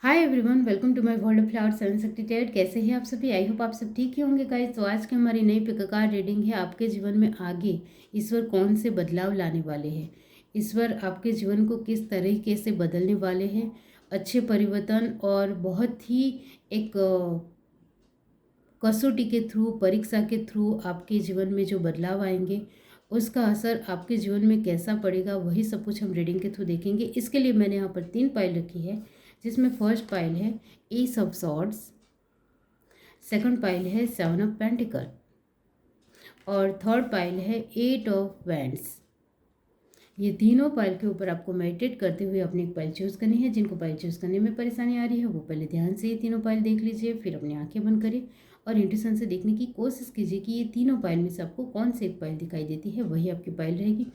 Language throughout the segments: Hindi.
Hi everyone, welcome to my world of flowers unexpected. कैसे हैं आप सभी? आई होप आप सब ठीक ही होंगे गाइस। तो आज की हमारी नई पिककार रीडिंग है, आपके जीवन में आगे ईश्वर कौन से बदलाव लाने वाले हैं। ईश्वर आपके जीवन को किस तरीके से बदलने वाले हैं। अच्छे परिवर्तन और बहुत ही एक कसौटी के थ्रू, परीक्षा के थ्रू आपके जीवन में जो बदलाव आएंगे उसका असर आपके जीवन में कैसा पड़ेगा, वही सब कुछ हम रीडिंग के थ्रू देखेंगे। इसके लिए मैंने यहाँ पर 3 पाइल रखी है, जिसमें फर्स्ट पाइल है S of swords, second pile है 7 ऑफ पेंटिकल और थर्ड पाइल है 8 ऑफ वैंड्स। ये तीनों पाइल के ऊपर आपको मेडिटेट करते हुए अपनी एक पाइल चूज़ करनी है। जिनको पाइल चूज़ करने में परेशानी आ रही है वो पहले ध्यान से ये तीनों पाइल देख लीजिए, फिर अपनी आंखें बंद करिए और इंट्यूशन से देखने की कोशिश कीजिए कि ये तीनों पाइल में से आपको कौन सी एक पाइल दिखाई देती है, वही आपकी पाइल रहेगी।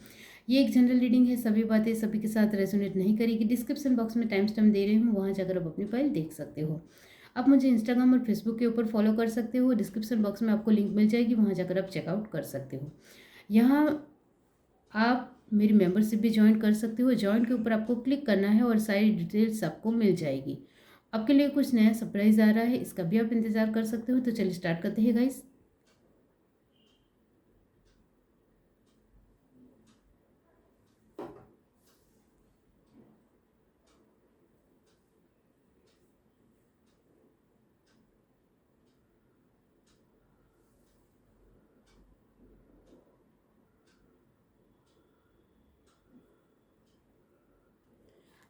ये एक जनरल रीडिंग है, सभी बातें सभी के साथ रेजोनेट नहीं करेगी। डिस्क्रिप्शन बॉक्स में टाइम स्टैम्प दे रही हूँ, वहाँ जाकर आप अपनी फाइल देख सकते हो। आप मुझे इंस्टाग्राम और फेसबुक के ऊपर फॉलो कर सकते हो, डिस्क्रिप्शन बॉक्स में आपको लिंक मिल जाएगी, वहाँ जाकर आप चेकआउट कर सकते हो। यहाँ आप मेरी मेंबरशिप भी ज्वाइन कर सकते हो। ज्वाइन के ऊपर आपको क्लिक करना है और सारी डिटेल्स आपको मिल जाएगी। आपके लिए कुछ नया सरप्राइज आ रहा है, इसका भी आप इंतज़ार कर सकते हो। तो चलिए स्टार्ट करते हैं गाइस।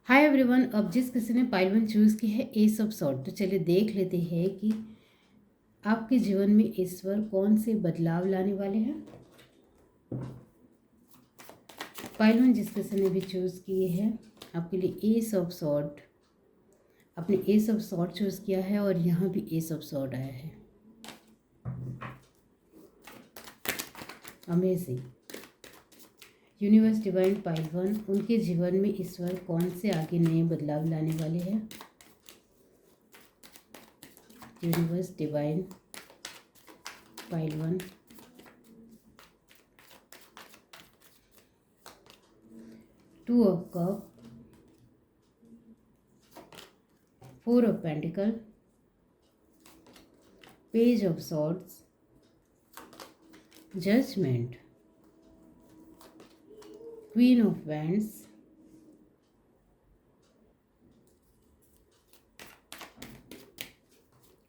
हाय एवरीवन, अब जिस किसी ने पाइल 1 चूज़ की है एस ऑफ सॉर्ड, तो चलिए देख लेते हैं कि आपके जीवन में ईश्वर कौन से बदलाव लाने वाले हैं। पाइल 1 जिस किसी ने भी चूज़ की है आपके लिए एस ऑफ सॉर्ड, आपने एस ऑफ सॉर्ड चूज़ किया है और यहाँ भी एस ऑफ सॉर्ड आया है। अमेजिंग। यूनिवर्स डिवाइन पाइल 1, उनके जीवन में ईश्वर कौन से आगे नए बदलाव लाने वाले हैं। Universe divine pile 1, two of cup, 4 of pentacle, page of swords, judgment, queen of wands,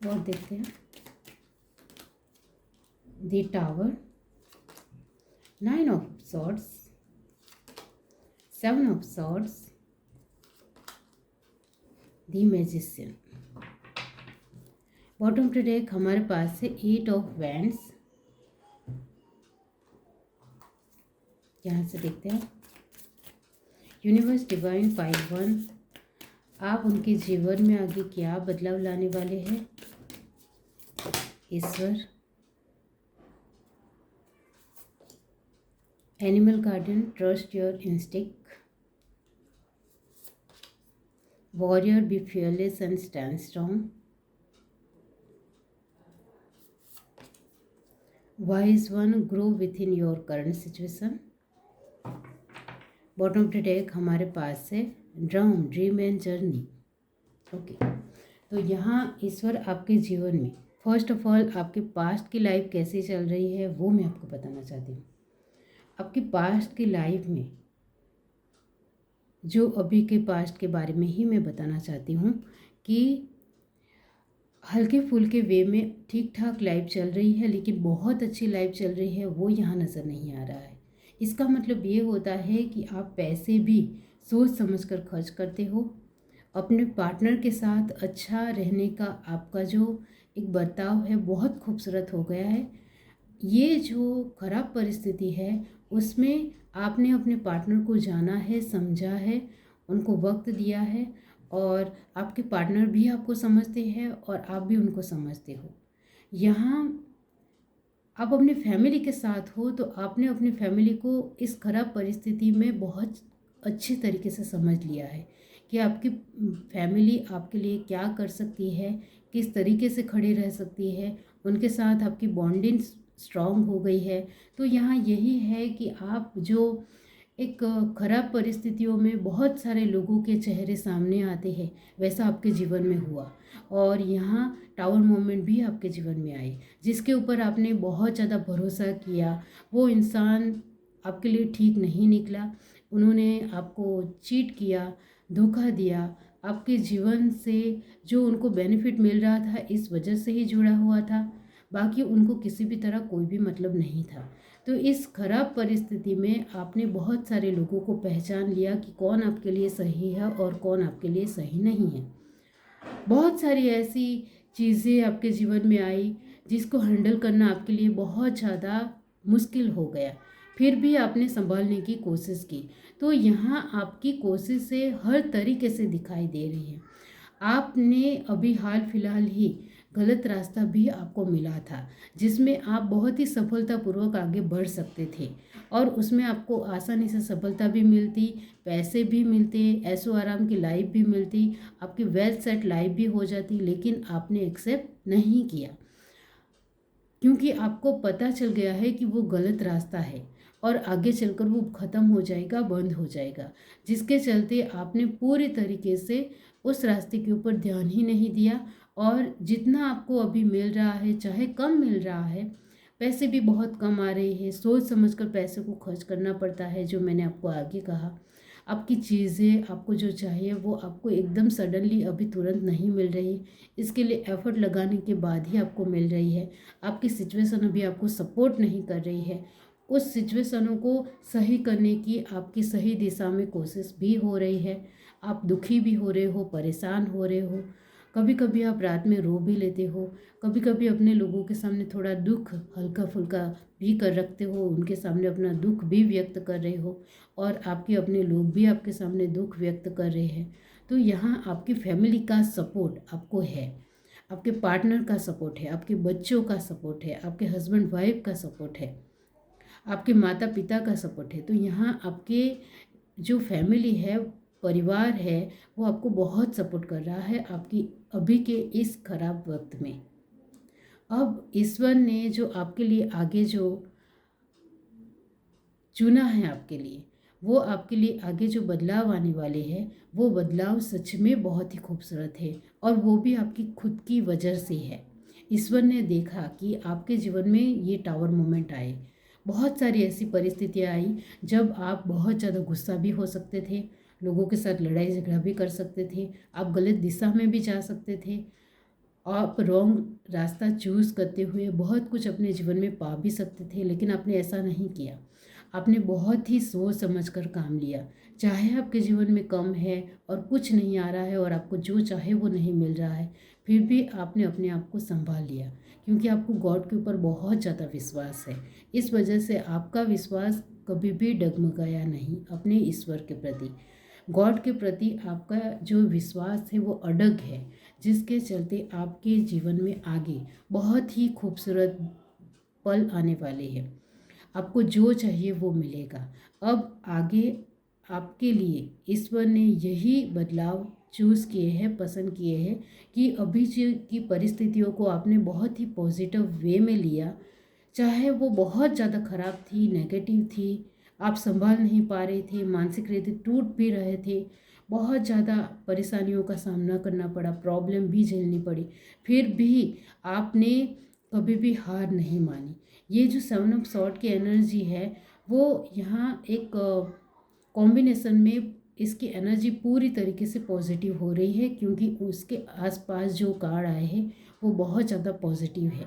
और देखते हैं the tower, 9 of swords, 7 of swords, the magician. Bottom to deck हमारे पास है 8 ऑफ वैंड्स। यहाँ से देखते हैं यूनिवर्स डिवाइन पाइल 1, आप उनके जीवन में आगे क्या बदलाव लाने वाले हैं। ईश्वर, animal garden, trust your instinct, warrior, be fearless and stand strong, wise one, grow within your current situation. Bottom to deck हमारे पास है drum, dream and journey. Okay, तो यहाँ ईश्वर आपके जीवन में फर्स्ट ऑफ ऑल आपके पास्ट की लाइफ कैसी चल रही है वो मैं आपको बताना चाहती हूँ। आपकी पास्ट की लाइफ में जो अभी के पास्ट के बारे में ही मैं बताना चाहती हूँ कि हल्के फुल्के वे में ठीक ठाक लाइफ चल रही है, लेकिन बहुत अच्छी लाइफ चल रही है वो यहाँ नज़र नहीं आ रहा है। इसका मतलब ये होता है कि आप पैसे भी सोच समझकर खर्च करते हो। अपने पार्टनर के साथ अच्छा रहने का आपका जो एक बर्ताव है बहुत खूबसूरत हो गया है। ये जो खराब परिस्थिति है उसमें आपने अपने पार्टनर को जाना है, समझा है, उनको वक्त दिया है और आपके पार्टनर भी आपको समझते हैं और आप भी उनको समझते हो। यहाँ आप अपनी फैमिली के साथ हो तो आपने अपनी फैमिली को इस खराब परिस्थिति में बहुत अच्छे तरीके से समझ लिया है कि आपकी फैमिली आपके लिए क्या कर सकती है, किस तरीके से खड़े रह सकती है, उनके साथ आपकी बॉन्डिंग स्ट्रॉन्ग हो गई है। तो यहाँ यही है कि आप जो एक खराब परिस्थितियों में बहुत सारे लोगों के चेहरे सामने आते हैं, वैसा आपके जीवन में हुआ। और यहाँ टावर मोमेंट भी आपके जीवन में आए, जिसके ऊपर आपने बहुत ज़्यादा भरोसा किया, वो इंसान आपके लिए ठीक नहीं निकला। उन्होंने आपको चीट किया, धोखा दिया, आपके जीवन से जो उनको बेनिफिट मिल रहा था इस वजह से ही जुड़ा हुआ था, बाकी उनको किसी भी तरह कोई भी मतलब नहीं था। तो इस खराब परिस्थिति में आपने बहुत सारे लोगों को पहचान लिया कि कौन आपके लिए सही है और कौन आपके लिए सही नहीं है। बहुत सारी ऐसी चीज़ें आपके जीवन में आई जिसको हैंडल करना आपके लिए बहुत ज़्यादा मुश्किल हो गया, फिर भी आपने संभालने की कोशिश की। तो यहाँ आपकी कोशिश से हर तरीके से दिखाई दे रही है। आपने अभी हाल फिलहाल ही गलत रास्ता भी आपको मिला था, जिसमें आप बहुत ही सफलतापूर्वक आगे बढ़ सकते थे और उसमें आपको आसानी से सफलता भी मिलती, पैसे भी मिलते, ऐशो आराम की लाइफ भी मिलती, आपकी वेल सेट लाइफ भी हो जाती, लेकिन आपने एक्सेप्ट नहीं किया क्योंकि आपको पता चल गया है कि वो गलत रास्ता है और आगे चलकर वो ख़त्म हो जाएगा, बंद हो जाएगा, जिसके चलते आपने पूरी तरीके से उस रास्ते के ऊपर ध्यान ही नहीं दिया। और जितना आपको अभी मिल रहा है, चाहे कम मिल रहा है, पैसे भी बहुत कम आ रहे हैं, सोच समझकर पैसे को खर्च करना पड़ता है, जो मैंने आपको आगे कहा। आपकी चीज़ें, आपको जो चाहिए वो आपको एकदम सडनली अभी तुरंत नहीं मिल रही, इसके लिए एफर्ट लगाने के बाद ही आपको मिल रही है। आपकी सिचुएशन अभी आपको सपोर्ट नहीं कर रही है, उस सिचुएशनों को सही करने की आपकी सही दिशा में कोशिश भी हो रही है। आप दुखी भी हो रहे हो, परेशान हो रहे हो, कभी कभी आप रात में रो भी लेते हो, कभी कभी अपने लोगों के सामने थोड़ा दुख हल्का फुल्का भी कर रखते हो, उनके सामने अपना दुख भी व्यक्त कर रहे हो और आपके अपने लोग भी आपके सामने दुख व्यक्त कर रहे हैं। तो यहाँ आपकी फैमिली का सपोर्ट आपको है, आपके पार्टनर का सपोर्ट है, आपके बच्चों का सपोर्ट है, आपके हस्बैंड वाइफ का सपोर्ट है, आपके माता पिता का सपोर्ट है। तो यहाँ आपके जो फैमिली है, परिवार है, वो आपको बहुत सपोर्ट कर रहा है आपकी अभी के इस खराब वक्त में। अब ईश्वर ने जो आपके लिए आगे जो चुना है आपके लिए, वो आपके लिए आगे जो बदलाव आने वाले हैं, वो बदलाव सच में बहुत ही खूबसूरत है और वो भी आपकी खुद की वजह से है। ईश्वर ने देखा कि आपके जीवन में ये टावर मोमेंट आए, बहुत सारी ऐसी परिस्थितियाँ आई जब आप बहुत ज़्यादा गुस्सा भी हो सकते थे, लोगों के साथ लड़ाई झगड़ा भी कर सकते थे, आप गलत दिशा में भी जा सकते थे, आप रॉन्ग रास्ता चूज़ करते हुए बहुत कुछ अपने जीवन में पा भी सकते थे, लेकिन आपने ऐसा नहीं किया। आपने बहुत ही सोच समझ कर काम लिया। चाहे आपके जीवन में कम है और कुछ नहीं आ रहा है और आपको जो चाहे वो नहीं मिल रहा है, फिर भी आपने अपने आप को संभाल लिया क्योंकि आपको गॉड के ऊपर बहुत ज़्यादा विश्वास है। इस वजह से आपका विश्वास कभी भी डगमगाया नहीं अपने ईश्वर के प्रति। गॉड के प्रति आपका जो विश्वास है वो अडग है, जिसके चलते आपके जीवन में आगे बहुत ही खूबसूरत पल आने वाले हैं। आपको जो चाहिए वो मिलेगा। अब आगे आपके लिए ईश्वर ने यही बदलाव चूज़ किए हैं, पसंद किए हैं कि अभी जो की परिस्थितियों को आपने बहुत ही पॉजिटिव वे में लिया, चाहे वो बहुत ज़्यादा ख़राब थी, नेगेटिव थी, आप संभाल नहीं पा रहे थे, मानसिक रीति टूट भी रहे थे, बहुत ज़्यादा परेशानियों का सामना करना पड़ा, प्रॉब्लम भी झेलनी पड़ी, फिर भी आपने कभी भी हार नहीं मानी। ये जो 7 ऑफ सॉर्ड की एनर्जी है, वो यहाँ एक कॉम्बिनेशन में इसकी एनर्जी पूरी तरीके से पॉजिटिव हो रही है क्योंकि उसके आसपास जो कार्ड आए हैं वो बहुत ज़्यादा पॉजिटिव है।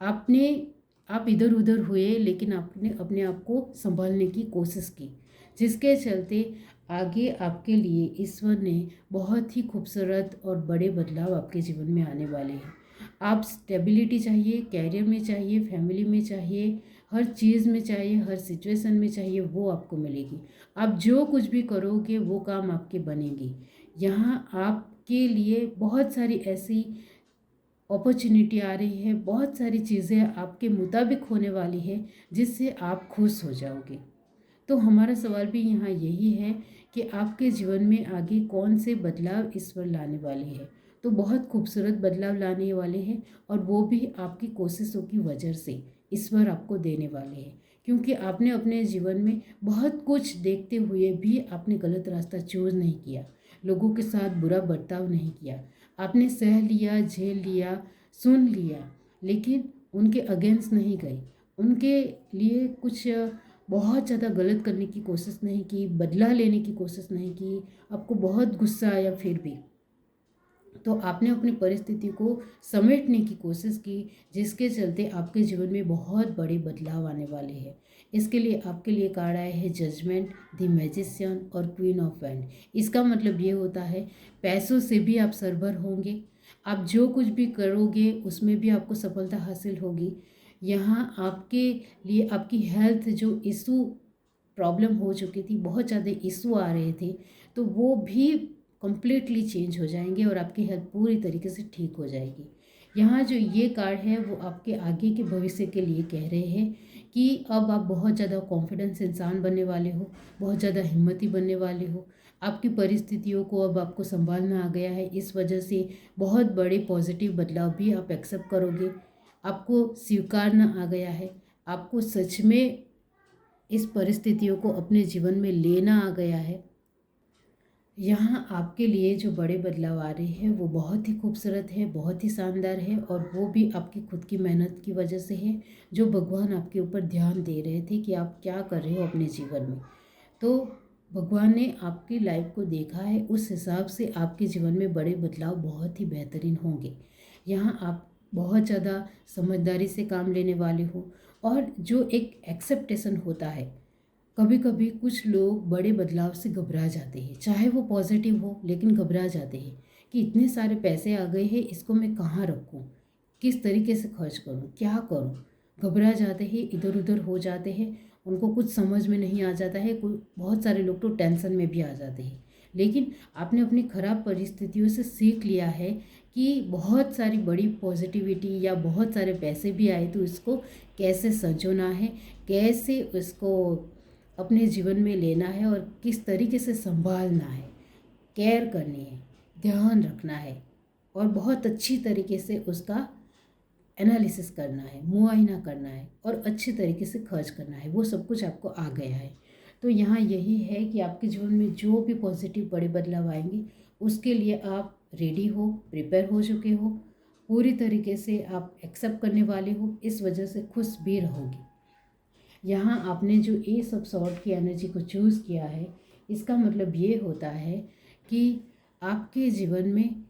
आपने आप इधर उधर हुए लेकिन आपने अपने आप को संभालने की कोशिश की, जिसके चलते आगे आपके लिए ईश्वर ने बहुत ही खूबसूरत और बड़े बदलाव आपके जीवन में आने वाले हैं। आप स्टेबिलिटी चाहिए, कैरियर में चाहिए, फैमिली में चाहिए, हर चीज़ में चाहिए, हर सिचुएशन में चाहिए, वो आपको मिलेगी। आप जो कुछ भी करोगे वो काम आपके बनेगी। यहाँ आपके लिए बहुत सारी ऐसी अपॉर्चुनिटी आ रही है, बहुत सारी चीज़ें आपके मुताबिक होने वाली है जिससे आप खुश हो जाओगे। तो हमारा सवाल भी यहाँ यही है कि आपके जीवन में आगे कौन से बदलाव ईश्वर लाने वाले हैं। तो बहुत खूबसूरत बदलाव लाने वाले हैं और वो भी आपकी कोशिशों की वजह से ईश्वर आपको देने वाले हैं क्योंकि आपने अपने जीवन में बहुत कुछ देखते हुए भी आपने गलत रास्ता चूज़ नहीं किया, लोगों के साथ बुरा बर्ताव नहीं किया। आपने सह लिया, झेल लिया, सुन लिया, लेकिन उनके अगेंस्ट नहीं गई, उनके लिए कुछ बहुत ज़्यादा गलत करने की कोशिश नहीं की, बदला लेने की कोशिश नहीं की। आपको बहुत गुस्सा आया फिर भी तो आपने अपनी परिस्थिति को समेटने की कोशिश की, जिसके चलते आपके जीवन में बहुत बड़े बदलाव आने वाले हैं। इसके लिए आपके लिए कार्ड आया है जजमेंट, द मैजिशियन और क्वीन ऑफ वैंड। इसका मतलब ये होता है पैसों से भी आप सरभर होंगे, आप जो कुछ भी करोगे उसमें भी आपको सफलता हासिल होगी। यहाँ आपके लिए आपकी हेल्थ जो इशू प्रॉब्लम हो चुकी थी, बहुत ज़्यादा इशू आ रहे थे, तो वो भी कम्प्लीटली चेंज हो जाएंगे और आपकी हेल्थ पूरी तरीके से ठीक हो जाएगी। यहाँ जो ये कार्ड है वो आपके आगे के भविष्य के लिए कह रहे हैं कि अब आप बहुत ज़्यादा कॉन्फिडेंस इंसान बनने वाले हो, बहुत ज़्यादा हिम्मती बनने वाले हो। आपकी परिस्थितियों को अब आपको संभालना आ गया है, इस वजह से बहुत बड़े पॉजिटिव बदलाव भी आप एक्सेप्ट करोगे। आपको स्वीकारना आ गया है, आपको सच में इस परिस्थितियों को अपने जीवन में लेना आ गया है। यहाँ आपके लिए जो बड़े बदलाव आ रहे हैं वो बहुत ही खूबसूरत है, बहुत ही शानदार है, और वो भी आपकी खुद की मेहनत की वजह से है, जो भगवान आपके ऊपर ध्यान दे रहे थे कि आप क्या कर रहे हो अपने जीवन में। तो भगवान ने आपकी लाइफ को देखा है, उस हिसाब से आपके जीवन में बड़े बदलाव बहुत ही बेहतरीन होंगे। यहाँ आप बहुत ज़्यादा समझदारी से काम लेने वाले हो, और जो एक एक्सेप्टेशन होता है, कभी कभी कुछ लोग बड़े बदलाव से घबरा जाते हैं, चाहे वो पॉजिटिव हो, लेकिन घबरा जाते हैं कि इतने सारे पैसे आ गए हैं, इसको मैं कहाँ रखूँ, किस तरीके से खर्च करूँ, क्या करूँ। घबरा जाते हैं, इधर उधर हो जाते हैं, उनको कुछ समझ में नहीं आ जाता है। कोई बहुत सारे लोग तो टेंशन में भी आ जाते हैं। लेकिन आपने अपनी ख़राब परिस्थितियों से सीख लिया है कि बहुत सारी बड़ी पॉजिटिविटी या बहुत सारे पैसे भी आए तो इसको कैसे संजोना है, कैसे उसको अपने जीवन में लेना है और किस तरीके से संभालना है, केयर करनी है, ध्यान रखना है, और बहुत अच्छी तरीके से उसका एनालिसिस करना है, मुआयना करना है, और अच्छी तरीके से खर्च करना है। वो सब कुछ आपको आ गया है। तो यहाँ यही है कि आपके जीवन में जो भी पॉजिटिव बड़े बदलाव आएंगे उसके लिए आप रेडी हो, प्रिपेयर हो चुके हो, पूरी तरीके से आप एक्सेप्ट करने वाले हो, इस वजह से खुश भी रहोगे। यहाँ आपने जो ए सब सॉर्ट की एनर्जी को चूज़ किया है, इसका मतलब ये होता है कि आपके जीवन में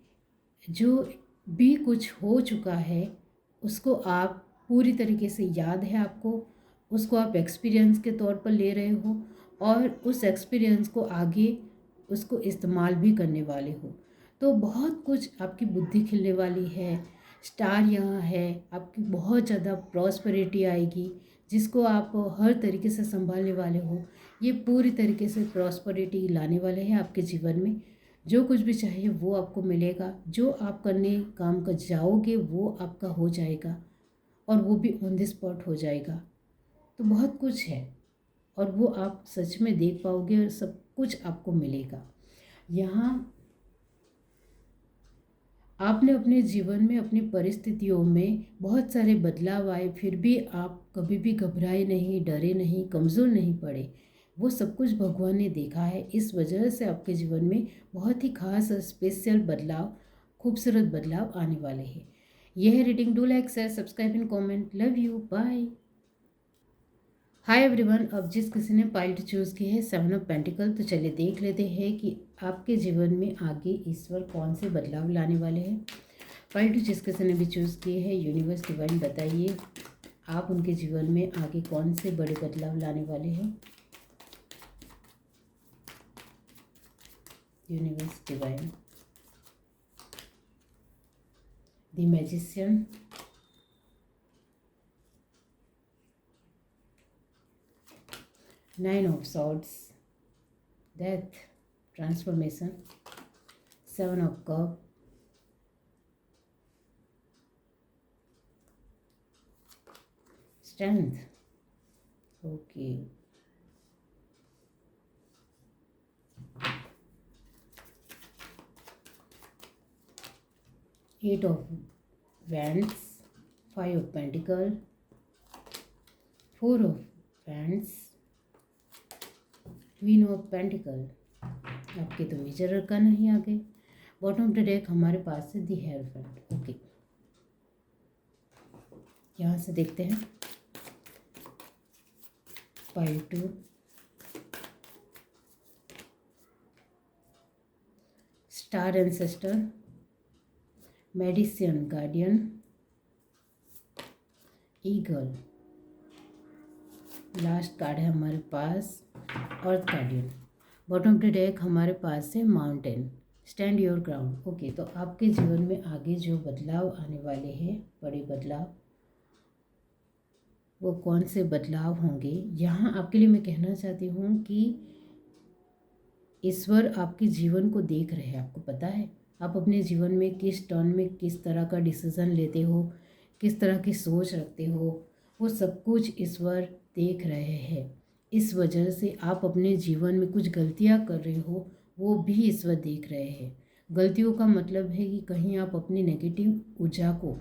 जो भी कुछ हो चुका है उसको आप पूरी तरीके से याद है आपको, उसको आप एक्सपीरियंस के तौर पर ले रहे हो, और उस एक्सपीरियंस को आगे उसको इस्तेमाल भी करने वाले हो। तो बहुत कुछ आपकी बुद्धि खिलने वाली है, स्टार यहाँ है, आपकी बहुत ज़्यादा प्रॉस्पेरिटी आएगी, जिसको आप हर तरीके से संभालने वाले हो। ये पूरी तरीके से प्रॉस्पेरिटी लाने वाले हैं आपके जीवन में। जो कुछ भी चाहिए वो आपको मिलेगा, जो आप करने काम कर जाओगे वो आपका हो जाएगा, और वो भी ऑन द स्पॉट हो जाएगा। तो बहुत कुछ है, और वो आप सच में देख पाओगे और सब कुछ आपको मिलेगा। यहाँ आपने अपने जीवन में अपनी परिस्थितियों में बहुत सारे बदलाव आए, फिर भी आप कभी भी घबराए नहीं, डरे नहीं, कमज़ोर नहीं पड़े। वो सब कुछ भगवान ने देखा है, इस वजह से आपके जीवन में बहुत ही खास और स्पेशल बदलाव, खूबसूरत बदलाव आने वाले हैं। यह है reading. Do like, share, subscribe and comment. Love you, bye. Hi everyone. अब जिस किसी ने पाइल चूज़ की है 7 ऑफ पेंटिकल, तो चलिए देख लेते हैं कि आपके जीवन में आगे ईश्वर कौन से बदलाव लाने वाले हैं। पाइल जिस किसी ने भी चूज़ की है, यूनिवर्स डिवाइन बताइए आप उनके जीवन में आगे कौन से बड़े बदलाव लाने वाले हैं। Universe divine, the magician, nine of swords, death, transformation, 7 of cup, strength. Okay, 8 of wands, 5 of pentacle, 4 of friends, queen of pentacle, आपके तो मेजर अरकान ही आगे। बॉटम ऑफ द डेक हमारे पास है दी हेयरफेंट। ओके, यहाँ से देखते हैं pile 2, star ancestor, medicine guardian, eagle, last card है हमारे पास earth guardian. Bottom of the deck हमारे पास है mountain, stand your ground. Okay, तो आपके जीवन में आगे जो बदलाव आने वाले हैं, बड़े बदलाव, वो कौन से बदलाव होंगे, यहाँ आपके लिए मैं कहना चाहती हूँ कि ईश्वर आपके जीवन को देख रहे हैं। आपको पता है आप अपने जीवन में किस टर्न में किस तरह का डिसीज़न लेते हो, किस तरह की सोच रखते हो, वो सब कुछ ईश्वर देख रहे हैं। इस वजह से आप अपने जीवन में कुछ गलतियाँ कर रहे हो, वो भी ईश्वर देख रहे हैं। गलतियों का मतलब है कि कहीं आप अपनी नेगेटिव ऊर्जा को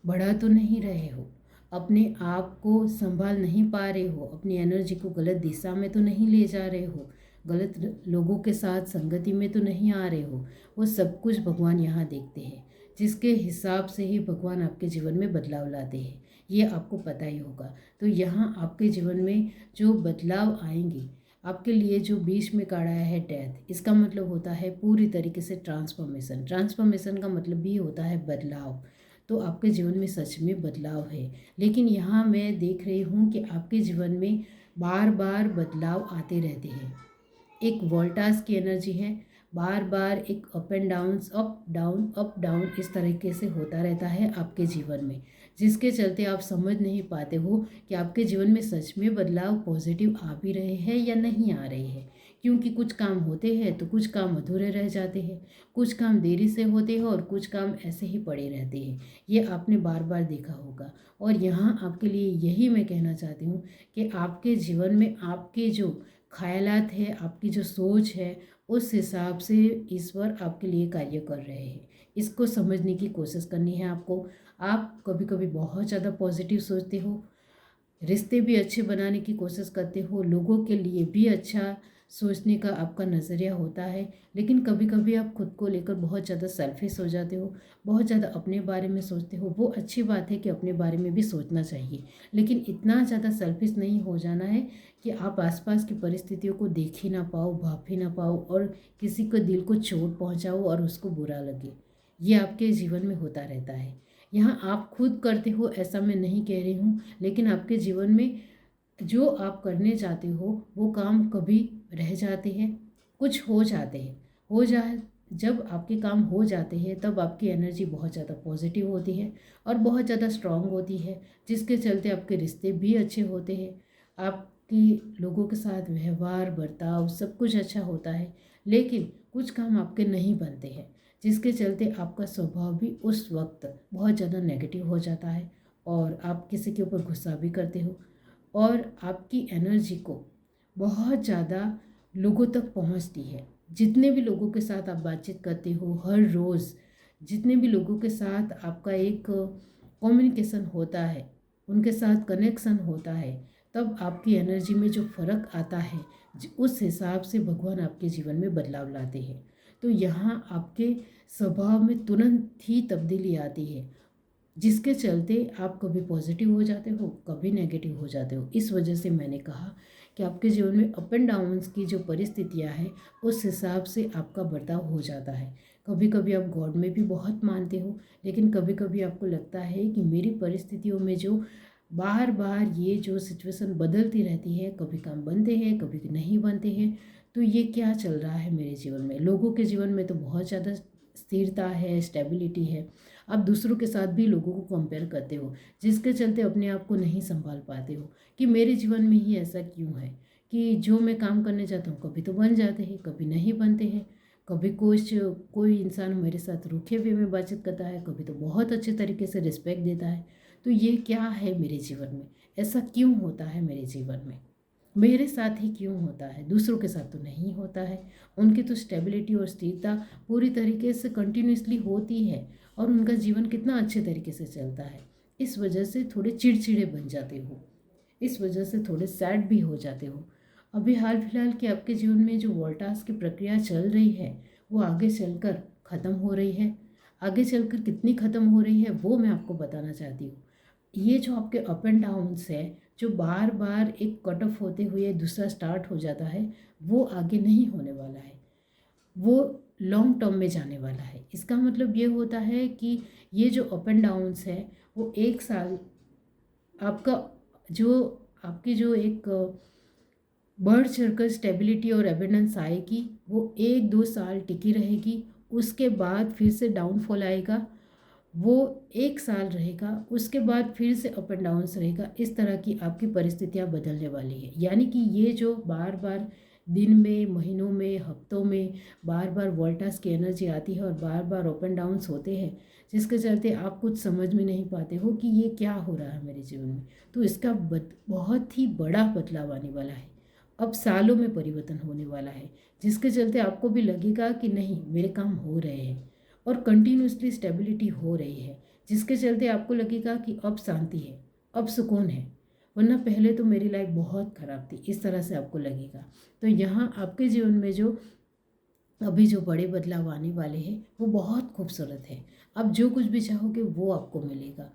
बढ़ा तो नहीं रहे हो, अपने आप को संभाल नहीं पा रहे हो, अपनी एनर्जी को गलत दिशा में तो नहीं ले जा रहे हो, गलत लोगों के साथ संगति में तो नहीं आ रहे हो। वो सब कुछ भगवान यहाँ देखते हैं, जिसके हिसाब से ही भगवान आपके जीवन में बदलाव लाते हैं, ये आपको पता ही होगा। तो यहाँ आपके जीवन में जो बदलाव आएंगे, आपके लिए जो बीच में काढ़ा है डेथ, इसका मतलब होता है पूरी तरीके से ट्रांसफॉर्मेशन। ट्रांसफॉर्मेशन का मतलब भी होता है बदलाव। तो आपके जीवन में सच में बदलाव है, लेकिन यहाँ मैं देख रही हूँ कि आपके जीवन में बार बार बदलाव आते रहते हैं। एक वोल्टास की एनर्जी है, बार बार एक up and down up down इस तरीके से होता रहता है आपके जीवन में, जिसके चलते आप समझ नहीं पाते हो कि आपके जीवन में सच में बदलाव पॉजिटिव आ भी रहे हैं या नहीं आ रहे हैं। क्योंकि कुछ काम होते हैं तो कुछ काम अधूरे रह जाते हैं, कुछ काम देरी से होते हैं और कुछ काम ऐसे ही पड़े रहते हैं। ये आपने बार बार देखा होगा। और यहाँ आपके लिए यही मैं कहना चाहती हूँ कि आपके जीवन में आपके जो ख्यालात है, आपकी जो सोच है, उस हिसाब से ईश्वर आपके लिए कार्य कर रहे हैं। इसको समझने की कोशिश करनी है आपको। आप कभी कभी बहुत ज़्यादा पॉजिटिव सोचते हो, रिश्ते भी अच्छे बनाने की कोशिश करते हो, लोगों के लिए भी अच्छा सोचने का आपका नज़रिया होता है, लेकिन कभी कभी आप खुद को लेकर बहुत ज़्यादा सेल्फिश हो जाते हो, बहुत ज़्यादा अपने बारे में सोचते हो। वो अच्छी बात है कि अपने बारे में भी सोचना चाहिए, लेकिन इतना ज़्यादा सेल्फिश नहीं हो जाना है कि आप आसपास की परिस्थितियों को देख ही ना पाओ, भाप ही ना पाओ और किसी को दिल को चोट पहुँचाओ और उसको बुरा लगे। ये आपके जीवन में होता रहता है। यहाँ आप खुद करते हो ऐसा मैं नहीं कह रही हूँ, लेकिन आपके जीवन में जो आप करने जाते हो वो काम कभी रह जाते हैं, कुछ हो जाते हैं, हो जाए। जब आपके काम हो जाते हैं तब आपकी एनर्जी बहुत ज़्यादा पॉजिटिव होती है और बहुत ज़्यादा स्ट्रांग होती है, जिसके चलते आपके रिश्ते भी अच्छे होते हैं, आपकी लोगों के साथ व्यवहार बर्ताव सब कुछ अच्छा होता है। लेकिन कुछ काम आपके नहीं बनते हैं, जिसके चलते आपका स्वभाव भी उस वक्त बहुत ज़्यादा नेगेटिव हो जाता है और आप किसी के ऊपर गुस्सा भी करते हो और आपकी एनर्जी को बहुत ज़्यादा लोगों तक पहुंचती है। जितने भी लोगों के साथ आप बातचीत करते हो हर रोज़, जितने भी लोगों के साथ आपका एक कम्युनिकेशन होता है, उनके साथ कनेक्शन होता है, तब आपकी एनर्जी में जो फ़र्क आता है, उस हिसाब से भगवान आपके जीवन में बदलाव लाते हैं। तो यहाँ आपके स्वभाव में तुरंत ही तब्दीली आती है, जिसके चलते आप कभी पॉजिटिव हो जाते हो, कभी नेगेटिव हो जाते हो। इस वजह से मैंने कहा कि आपके जीवन में अप एंड डाउन्स की जो परिस्थितियां हैं, उस हिसाब से आपका बर्ताव हो जाता है। कभी कभी आप गॉड में भी बहुत मानते हो, लेकिन कभी कभी आपको लगता है कि मेरी परिस्थितियों में जो बार बार ये जो सिचुएशन बदलती रहती है, कभी काम बनते हैं कभी नहीं बनते हैं, तो ये क्या चल रहा है मेरे जीवन में। लोगों के जीवन में तो बहुत ज़्यादा स्थिरता है, स्टेबिलिटी है। आप दूसरों के साथ भी लोगों को कंपेयर करते हो, जिसके चलते अपने आप को नहीं संभाल पाते हो कि मेरे जीवन में ही ऐसा क्यों है कि जो मैं काम करने जाता हूँ कभी तो बन जाते हैं, कभी नहीं बनते हैं। कभी कोई इंसान मेरे साथ रूखे हुए में बातचीत करता है, कभी तो बहुत अच्छे तरीके से रिस्पेक्ट देता है। तो ये क्या है मेरे जीवन में, ऐसा क्यों होता है मेरे जीवन में, मेरे साथ ही क्यों होता है, दूसरों के साथ तो नहीं होता है। उनकी तो स्टेबिलिटी और स्थिरता पूरी तरीके से कंटिन्यूसली होती है और उनका जीवन कितना अच्छे तरीके से चलता है। इस वजह से थोड़े चिड़चिड़े बन जाते हो, इस वजह से थोड़े सैड भी हो जाते हो। अभी हाल फिलहाल की आपके जीवन में जो वोल्टास की प्रक्रिया चल रही है वो आगे चलकर ख़त्म हो रही है। आगे चलकर कितनी ख़त्म हो रही है वो मैं आपको बताना चाहती हूँ। ये जो आपके अप एंड डाउन्स है, जो बार बार एक कट ऑफ होते हुए दूसरा स्टार्ट हो जाता है, वो आगे नहीं होने वाला है, वो लॉन्ग टर्म में जाने वाला है। इसका मतलब ये होता है कि ये जो अप एंड डाउन्स है वो 1 साल आपका जो आपकी जो एक बढ़ चढ़कर स्टेबिलिटी और एबिडेंस आएगी वो 1-2 साल टिकी रहेगी। उसके बाद फिर से डाउनफॉल आएगा, वो 1 साल रहेगा, उसके बाद फिर से अप एंड डाउन्स रहेगा। इस तरह की आपकी परिस्थितियाँ बदलने वाली है। यानी कि ये जो बार बार दिन में, महीनों में, हफ्तों में बार बार वोल्टास की एनर्जी आती है और बार बार अप एंड डाउन्स होते हैं, जिसके चलते आप कुछ समझ में नहीं पाते हो कि ये क्या हो रहा है मेरे जीवन में। तो इसका बहुत ही बड़ा बदलाव आने वाला है। अब सालों में परिवर्तन होने वाला है, जिसके चलते आपको भी लगेगा कि नहीं, मेरे काम हो रहे हैं और कंटिन्यूसली स्टेबिलिटी हो रही है, जिसके चलते आपको लगेगा कि अब शांति है, अब सुकून है, वरना पहले तो मेरी लाइफ बहुत ख़राब थी, इस तरह से आपको लगेगा। तो यहाँ आपके जीवन में जो अभी जो बड़े बदलाव आने वाले हैं वो बहुत खूबसूरत है। आप जो कुछ भी चाहोगे वो आपको मिलेगा,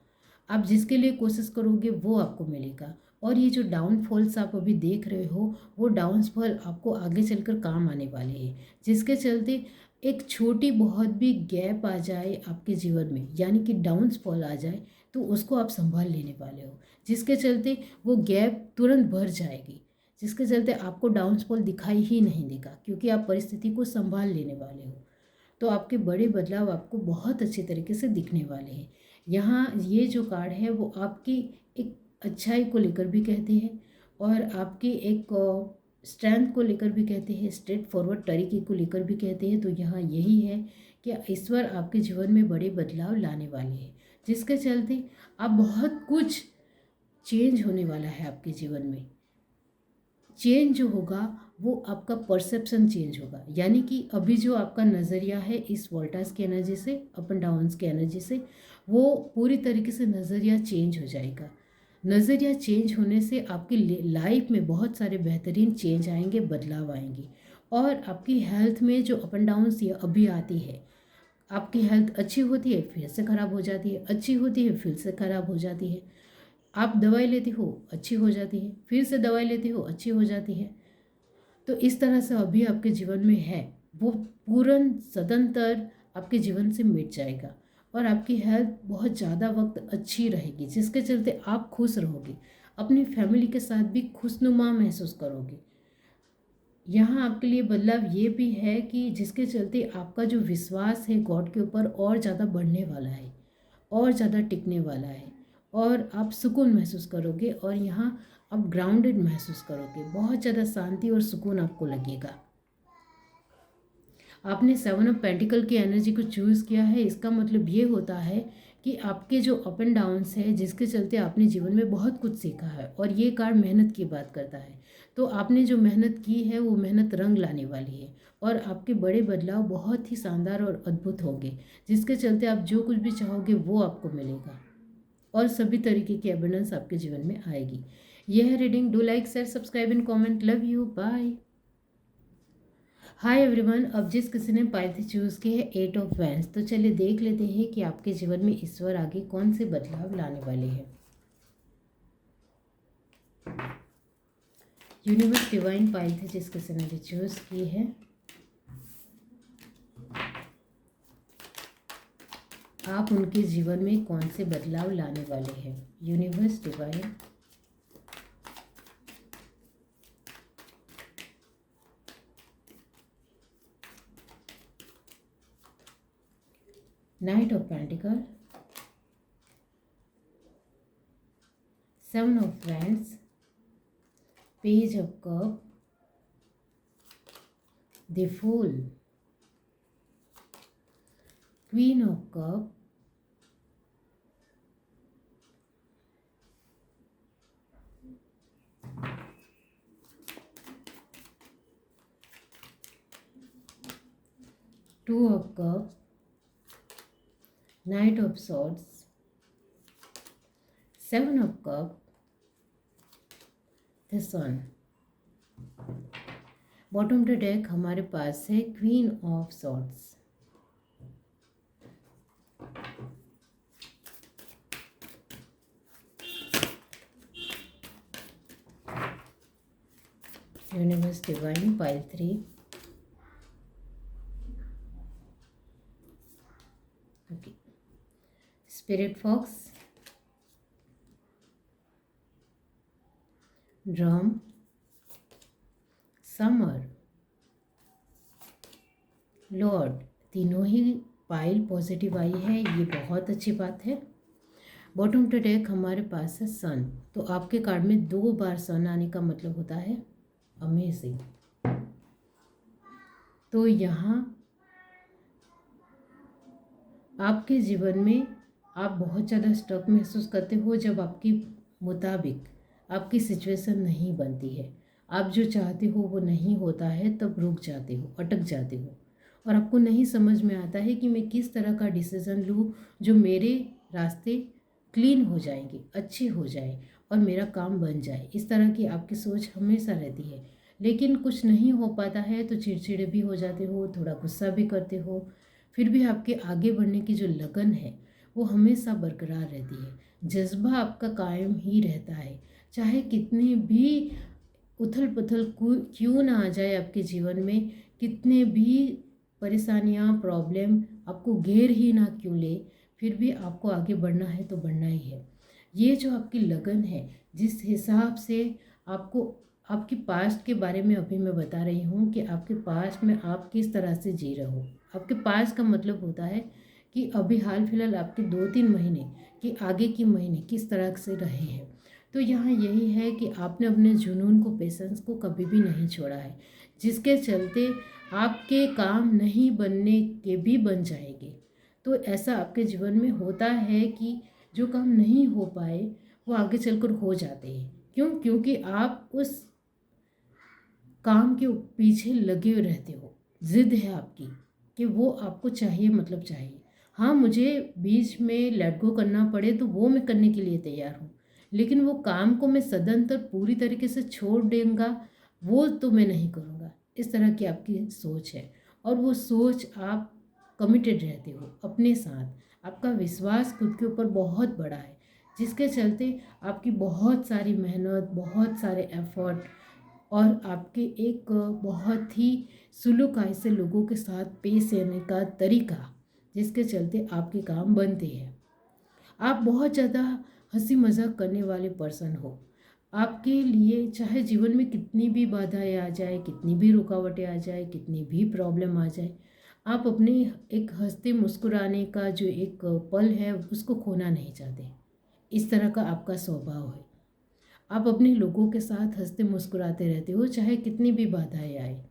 आप जिसके लिए कोशिश करोगे वो आपको मिलेगा। और ये जो डाउनफॉल्स आप अभी देख रहे हो, वो डाउनफॉल आपको आगे चलकर काम आने वाले हैं, जिसके चलते एक छोटी बहुत भी गैप आ जाए आपके जीवन में, यानी कि डाउनफॉल आ जाए, तो उसको आप संभाल लेने वाले हो, जिसके चलते वो गैप तुरंत भर जाएगी, जिसके चलते आपको डाउनफॉल दिखाई ही नहीं देगा, क्योंकि आप परिस्थिति को संभाल लेने वाले हो। तो आपके बड़े बदलाव आपको बहुत अच्छे तरीके से दिखने वाले हैं। यहाँ ये जो कार्ड है वो आपकी एक अच्छाई को लेकर भी कहते हैं और आपकी एक स्ट्रेंथ को लेकर भी कहते हैं, स्ट्रेट फॉरवर्ड तरीके को लेकर भी कहते हैं। तो यहाँ यही है कि ईश्वर आपके जीवन में बड़े बदलाव लाने वाले हैं, जिसके चलते आप बहुत कुछ चेंज होने वाला है आपके जीवन में। चेंज जो होगा वो आपका परसेप्शन चेंज होगा, यानी कि अभी जो आपका नज़रिया है इस वोल्टास की एनर्जी से, अप एंड डाउन्स की एनर्जी से, वो पूरी तरीके से नज़रिया चेंज हो जाएगा। नज़रिया चेंज होने से आपकी लाइफ में बहुत सारे बेहतरीन चेंज आएंगे, बदलाव आएंगे। और आपकी हेल्थ में जो अप एंड डाउन्स ये अभी आती है, आपकी हेल्थ अच्छी होती है फिर से ख़राब हो जाती है, अच्छी होती है फिर से ख़राब हो जाती है। आप दवाई लेती हो, अच्छी हो जाती है, फिर से दवाई लेती हो, अच्छी हो जाती है। तो इस तरह से अभी आपके जीवन में है, वो पूर्ण सदंतर आपके जीवन से मिट जाएगा और आपकी हेल्थ बहुत ज़्यादा वक्त अच्छी रहेगी, जिसके चलते आप खुश रहोगे, अपनी फैमिली के साथ भी खुशनुमा महसूस करोगे। यहाँ आपके लिए बदलाव ये भी है कि जिसके चलते आपका जो विश्वास है गॉड के ऊपर और ज़्यादा बढ़ने वाला है, और ज़्यादा टिकने वाला है, और आप सुकून महसूस करोगे और यहाँ आप ग्राउंडेड महसूस करोगे, बहुत ज़्यादा शांति और सुकून आपको लगेगा। आपने 7 ऑफ पेंटिकल की एनर्जी को चूज़ किया है, इसका मतलब ये होता है कि आपके जो अप एंड डाउन्स है, जिसके चलते आपने जीवन में बहुत कुछ सीखा है, और ये कार्ड मेहनत की बात करता है। तो आपने जो मेहनत की है वो मेहनत रंग लाने वाली है और आपके बड़े बदलाव बहुत ही शानदार और अद्भुत होंगे, जिसके चलते आप जो कुछ भी चाहोगे वो आपको मिलेगा और सभी तरीके की एविडेंस आपके जीवन में आएगी। यह है reading. Do like, share, subscribe and comment. Love you, bye. Hi everyone. अब जिस किसी ने पाइथी चूज़ की है 8 ऑफ वैंड्स, तो चलिए देख लेते हैं कि आपके जीवन में ईश्वर आगे कौन से बदलाव लाने वाले हैं। यूनिवर्स डिवाइन पाइथी जिस किसी ने भी चूज़ की है, आप उनके जीवन में कौन से बदलाव लाने वाले हैं। Universe divine, knight of pentacle, 7 of wands, page of cup, the fool, queen of cup, two of cup, knight of swords, 7 of cup, the sun. Bottom of the deck हमारे पास है queen of swords. Universe divine pile 3। Okay, spirit fox, drum, summer, lord. तीनों ही पाइल पॉजिटिव आई है, ये बहुत अच्छी बात है। बॉटम ऑफ द डेक हमारे पास है सन। तो आपके कार्ड में 2 बार सन आने का मतलब होता है अमेजिंग। तो यहाँ आपके जीवन में आप बहुत ज़्यादा स्टक महसूस करते हो जब आपकी मुताबिक आपकी सिचुएशन नहीं बनती है। आप जो चाहते हो वो नहीं होता है, तब रुक जाते हो, अटक जाते हो और आपको नहीं समझ में आता है कि मैं किस तरह का डिसीज़न लूँ जो मेरे रास्ते क्लीन हो जाएंगे, अच्छे हो जाए और मेरा काम बन जाए। इस तरह की आपकी सोच हमेशा रहती है, लेकिन कुछ नहीं हो पाता है तो चिड़चिड़े भी हो जाते हो, थोड़ा गुस्सा भी करते हो। फिर भी आपके आगे बढ़ने की जो लगन है वो हमेशा बरकरार रहती है। जज्बा आपका कायम ही रहता है, चाहे कितनी भी उथल पुथल क्यों ना आ जाए आपके जीवन में, कितने भी परेशानियां प्रॉब्लम आपको घेर ही ना क्यों ले, फिर भी आपको आगे बढ़ना है तो बढ़ना ही है। ये जो आपकी लगन है, जिस हिसाब से आपको आपकी पास्ट के बारे में अभी मैं बता रही हूँ कि आपके पास्ट में आप किस तरह से जी रहे हो। आपके पास्ट का मतलब होता है कि अभी हाल फिलहाल आपके 2-3 महीने कि आगे की महीने किस तरह से रहे हैं। तो यहाँ यही है कि आपने अपने जुनून को, पेशेंस को कभी भी नहीं छोड़ा है, जिसके चलते आपके काम नहीं बनने के भी बन जाएंगे। तो ऐसा आपके जीवन में होता है कि जो काम नहीं हो पाए वो आगे चलकर हो जाते हैं। क्यों? क्योंकि आप उस काम के पीछे लगे रहते हो। जिद है आपकी कि वो आपको चाहिए, मतलब चाहिए। हाँ, मुझे बीच में लेट गो करना पड़े तो वो मैं करने के लिए तैयार हूँ, लेकिन वो काम को मैं सदंतर पूरी तरीके से छोड़ दूँगा वो तो मैं नहीं करूँगा। इस तरह की आपकी सोच है और वो सोच आप कमिटेड रहते हो अपने साथ। आपका विश्वास खुद के ऊपर बहुत बड़ा है, जिसके चलते आपकी बहुत सारी मेहनत, बहुत सारे एफर्ट और आपके एक बहुत ही सुलूक से लोगों के साथ पेश आने का तरीका, जिसके चलते आपके काम बनते हैं। आप बहुत ज़्यादा हंसी मजाक करने वाले पर्सन हो। आपके लिए चाहे जीवन में कितनी भी बाधाएं आ जाए, कितनी भी रुकावटें आ जाए, कितनी भी प्रॉब्लम आ जाए, आप अपने एक हंसते मुस्कुराने का जो एक पल है उसको खोना नहीं चाहते। इस तरह का आपका स्वभाव है। आप अपने लोगों के साथ हंसते मुस्कुराते रहते हो, चाहे कितनी भी बाधाएं आए,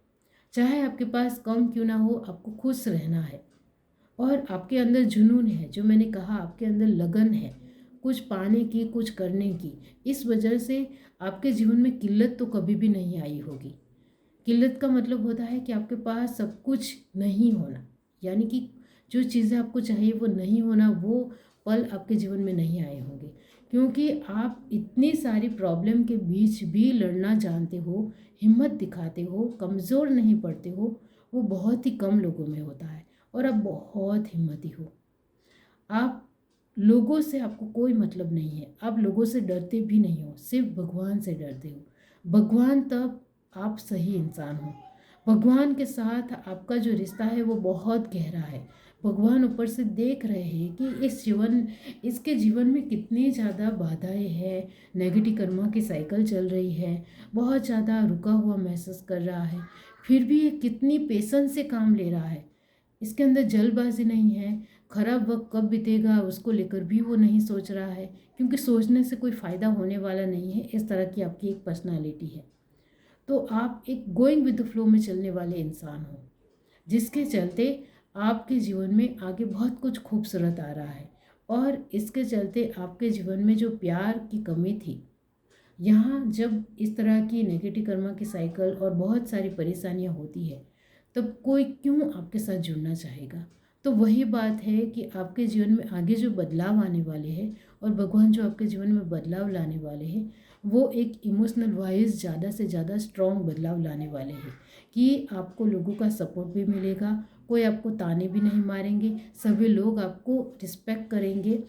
चाहे आपके पास कम क्यों ना हो, आपको खुश रहना है। और आपके अंदर जुनून है, जो मैंने कहा आपके अंदर लगन है कुछ पाने की, कुछ करने की। इस वजह से आपके जीवन में किल्लत तो कभी भी नहीं आई होगी। किल्लत का मतलब होता है कि आपके पास सब कुछ नहीं होना, यानी कि जो चीज़ें आपको चाहिए वो नहीं होना, वो पल आपके जीवन में नहीं आए होंगे। क्योंकि आप इतनी सारी प्रॉब्लम के बीच भी लड़ना जानते हो, हिम्मत दिखाते हो, कमज़ोर नहीं पड़ते हो, वो बहुत ही कम लोगों में होता है। और आप बहुत हिम्मती हो। आप लोगों से, आपको कोई मतलब नहीं है, आप लोगों से डरते भी नहीं हो, सिर्फ भगवान से डरते हो। भगवान तब आप सही इंसान हो। भगवान के साथ आपका जो रिश्ता है वो बहुत गहरा है। भगवान ऊपर से देख रहे हैं कि इसके जीवन में कितनी ज़्यादा बाधाएं हैं, नेगेटिव कर्मा की साइकिल चल रही है, बहुत ज़्यादा रुका हुआ महसूस कर रहा है, फिर भी ये कितनी पेशेंस से काम ले रहा है। इसके अंदर जल्दबाजी नहीं है। खराब वक्त कब बीतेगा उसको लेकर भी वो नहीं सोच रहा है, क्योंकि सोचने से कोई फ़ायदा होने वाला नहीं है। इस तरह की आपकी एक पर्सनालिटी है। तो आप एक गोइंग विद द फ्लो में चलने वाले इंसान हो, जिसके चलते आपके जीवन में आगे बहुत कुछ खूबसूरत आ रहा है। और इसके चलते आपके जीवन में जो प्यार की कमी थी, यहाँ जब इस तरह की नेगेटिव कर्मा की साइकिल और बहुत सारी परेशानियाँ होती है, तब कोई क्यों आपके साथ जुड़ना चाहेगा। तो वही बात है कि आपके जीवन में आगे जो बदलाव आने वाले हैं और भगवान जो आपके जीवन में बदलाव लाने वाले हैं वो एक इमोशनल वाइज ज़्यादा से ज़्यादा स्ट्रॉन्ग बदलाव लाने वाले हैं कि आपको लोगों का सपोर्ट भी मिलेगा, कोई आपको ताने भी नहीं मारेंगे, सभी लोग आपको रिस्पेक्ट करेंगे।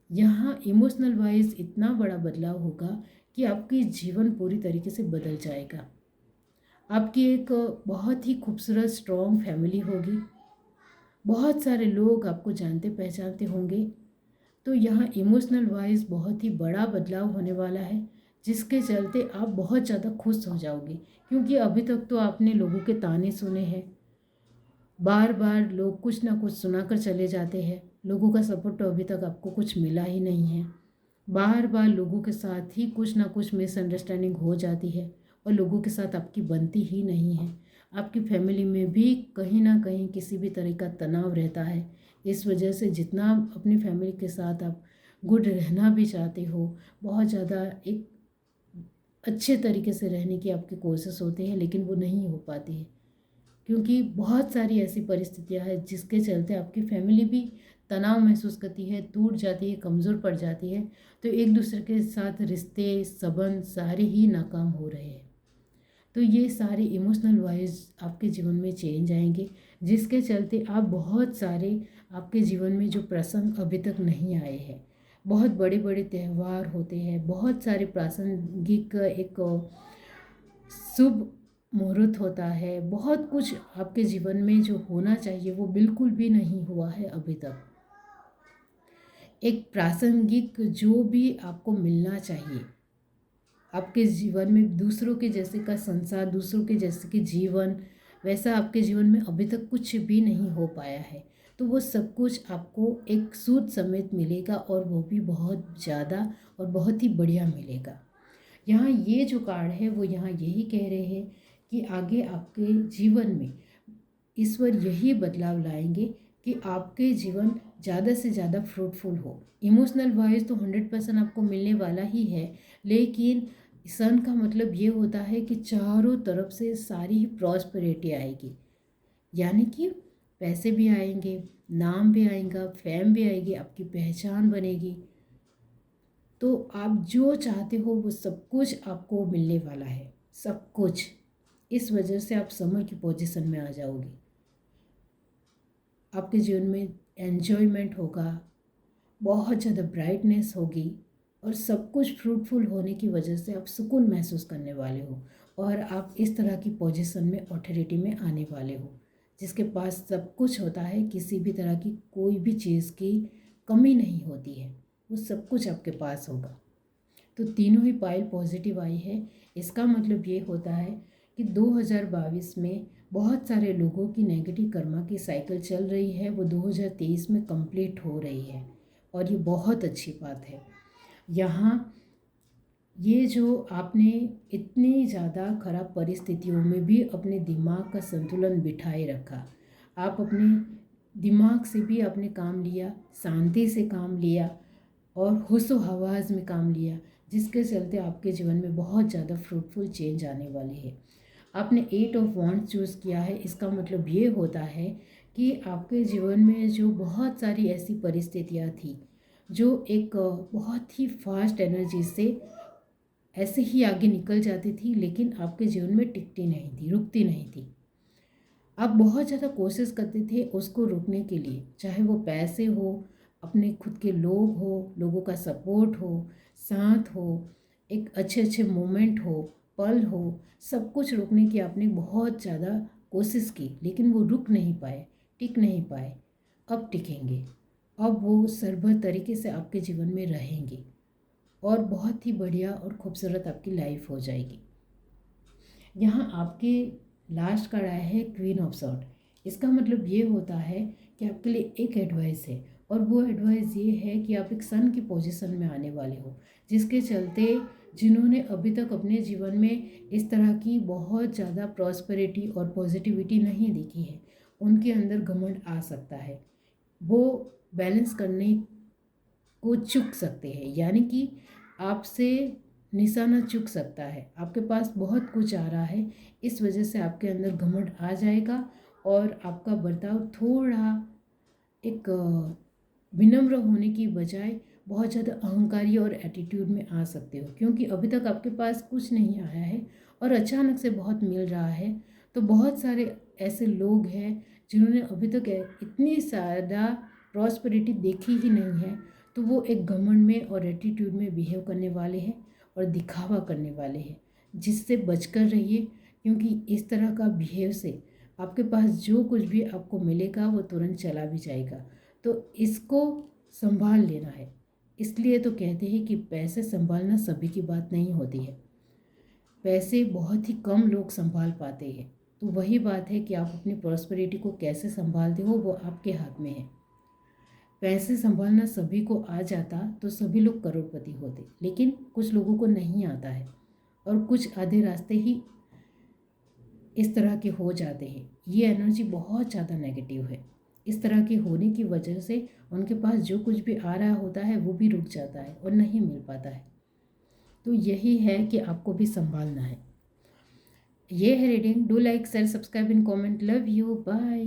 यहाँ इमोशनल वाइज इतना बड़ा बदलाव होगा कि आपकी जीवन पूरी तरीके से बदल जाएगा। आपकी एक बहुत ही खूबसूरत स्ट्रॉन्ग फैमिली होगी, बहुत सारे लोग आपको जानते पहचानते होंगे। तो यहाँ इमोशनल वाइज बहुत ही बड़ा बदलाव होने वाला है, जिसके चलते आप बहुत ज़्यादा खुश हो जाओगे, क्योंकि अभी तक तो आपने लोगों के ताने सुने हैं, बार बार लोग कुछ ना कुछ सुनाकर चले जाते हैं, लोगों का सपोर्ट तो अभी तक आपको कुछ मिला ही नहीं है। बार बार लोगों के साथ ही कुछ ना कुछ मिसअंडरस्टैंडिंग हो जाती है और लोगों के साथ आपकी बनती ही नहीं है। आपकी फैमिली में भी कहीं ना कहीं किसी भी तरह का तनाव रहता है। इस वजह से जितना अपनी फैमिली के साथ आप गुड रहना भी चाहते हो, बहुत ज़्यादा एक अच्छे तरीके से रहने की आपकी कोशिश होती है, लेकिन वो नहीं हो पाती है, क्योंकि बहुत सारी ऐसी परिस्थितियां हैं जिसके चलते आपकी फैमिली भी तनाव महसूस करती है, टूट जाती है, कमज़ोर पड़ जाती है। तो एक दूसरे के साथ रिश्ते संबंध सारे ही नाकाम हो रहे हैं। तो ये सारे इमोशनल वाइज आपके जीवन में चेंज आएंगे, जिसके चलते आप बहुत सारे आपके जीवन में जो प्रसंग अभी तक नहीं आए हैं, बहुत बड़े बड़े त्यौहार होते हैं, बहुत सारे प्रासंगिक एक शुभ मुहूर्त होता है, बहुत कुछ आपके जीवन में जो होना चाहिए वो बिल्कुल भी नहीं हुआ है अभी तक। एक प्रासंगिक जो भी आपको मिलना चाहिए आपके जीवन में, दूसरों के जैसे का संसार, दूसरों के जैसे कि जीवन, वैसा आपके जीवन में अभी तक कुछ भी नहीं हो पाया है। तो वो सब कुछ आपको एक सूद समेत मिलेगा, और वो भी बहुत ज़्यादा और बहुत ही बढ़िया मिलेगा। यहाँ ये जो कार्ड है वो यहाँ यही कह रहे हैं कि आगे आपके जीवन में ईश्वर यही बदलाव लाएंगे कि आपके जीवन ज़्यादा से ज़्यादा फ्रूटफुल हो। इमोशनल वाइज तो 100% आपको मिलने वाला ही है, लेकिन सन का मतलब ये होता है कि चारों तरफ से सारी ही प्रॉस्पेरिटी आएगी, यानी कि पैसे भी आएंगे, नाम भी आएगा, फेम भी आएगी, आपकी पहचान बनेगी। तो आप जो चाहते हो वो सब कुछ आपको मिलने वाला है, सब कुछ। इस वजह से आप समर की पोजीशन में आ जाओगे, आपके जीवन में एन्जॉयमेंट होगा, बहुत ज़्यादा ब्राइटनेस होगी, और सब कुछ फ्रूटफुल होने की वजह से आप सुकून महसूस करने वाले हो, और आप इस तरह की पोजीशन में अथॉरिटी में आने वाले हो जिसके पास सब कुछ होता है, किसी भी तरह की कोई भी चीज़ की कमी नहीं होती है, वो सब कुछ आपके पास होगा। तो तीनों ही पाइल पॉजिटिव आई है। इसका मतलब ये होता है कि 2022 में बहुत सारे लोगों की नेगेटिव कर्मा की साइकिल चल रही है, वो 2023 में कंप्लीट हो रही है, और ये बहुत अच्छी बात है। यहाँ ये जो आपने इतनी ज़्यादा खराब परिस्थितियों में भी अपने दिमाग का संतुलन बिठाए रखा, आप अपने दिमाग से भी आपने काम लिया, शांति से काम लिया, और होशो हवास में काम लिया, जिसके चलते आपके जीवन में बहुत ज़्यादा फ्रूटफुल चेंज आने वाले हैं। आपने 8 ऑफ वॉन्ड्स चूज़ किया है, इसका मतलब ये होता है कि आपके जीवन में जो बहुत सारी ऐसी परिस्थितियाँ थी जो एक बहुत ही फास्ट एनर्जी से ऐसे ही आगे निकल जाती थी, लेकिन आपके जीवन में टिकती नहीं थी, रुकती नहीं थी। आप बहुत ज़्यादा कोशिश करते थे उसको रोकने के लिए, चाहे वो पैसे हो, अपने खुद के लोग हो, लोगों का सपोर्ट हो, साथ हो, एक अच्छे अच्छे मोमेंट हो, पल हो, सब कुछ रोकने की आपने बहुत ज़्यादा कोशिश की, लेकिन वो रुक नहीं पाए, टिक नहीं पाए। अब टिकेंगे, अब वो सरभर तरीके से आपके जीवन में रहेंगे, और बहुत ही बढ़िया और खूबसूरत आपकी लाइफ हो जाएगी। यहाँ आपके लास्ट कार्ड आया है क्वीन ऑफ सॉर्ड। इसका मतलब ये होता है कि आपके लिए एक एडवाइस है, और वो एडवाइस ये है कि आप एक सन की पोजीशन में आने वाले हो, जिसके चलते जिन्होंने अभी तक अपने जीवन में इस तरह की बहुत ज़्यादा प्रॉस्पेरिटी और पॉजिटिविटी नहीं दिखी है, उनके अंदर घमंड आ सकता है। वो बैलेंस करने को चूक सकते हैं, यानी कि आपसे निशाना चूक सकता है। आपके पास बहुत कुछ आ रहा है, इस वजह से आपके अंदर घमंड आ जाएगा, और आपका बर्ताव थोड़ा एक विनम्र होने की बजाय बहुत ज़्यादा अहंकारी और एटीट्यूड में आ सकते हो, क्योंकि अभी तक आपके पास कुछ नहीं आया है और अचानक से बहुत मिल रहा है। तो बहुत सारे ऐसे लोग हैं जिन्होंने अभी तक इतनी ज़्यादा प्रॉस्पेरिटी देखी ही नहीं है, तो वो एक घमंड में और एटीट्यूड में बिहेव करने वाले हैं और दिखावा करने वाले हैं, जिससे बचकर रहिए, क्योंकि इस तरह का बिहेव से आपके पास जो कुछ भी आपको मिलेगा वो तुरंत चला भी जाएगा। तो इसको संभाल लेना है। इसलिए तो कहते हैं कि पैसे संभालना सभी की बात नहीं होती है, पैसे बहुत ही कम लोग संभाल पाते हैं। तो वही बात है कि आप अपनी प्रॉस्पेरिटी को कैसे संभालते हो वो आपके हाथ में है। पैसे संभालना सभी को आ जाता तो सभी लोग करोड़पति होते, लेकिन कुछ लोगों को नहीं आता है और कुछ आधे रास्ते ही इस तरह के हो जाते हैं। ये एनर्जी बहुत ज़्यादा नेगेटिव है। इस तरह के होने की वजह से उनके पास जो कुछ भी आ रहा होता है वो भी रुक जाता है और नहीं मिल पाता है। तो यही है कि आपको भी संभालना है। ये है reading. Do like, share, subscribe and comment. Love you, bye.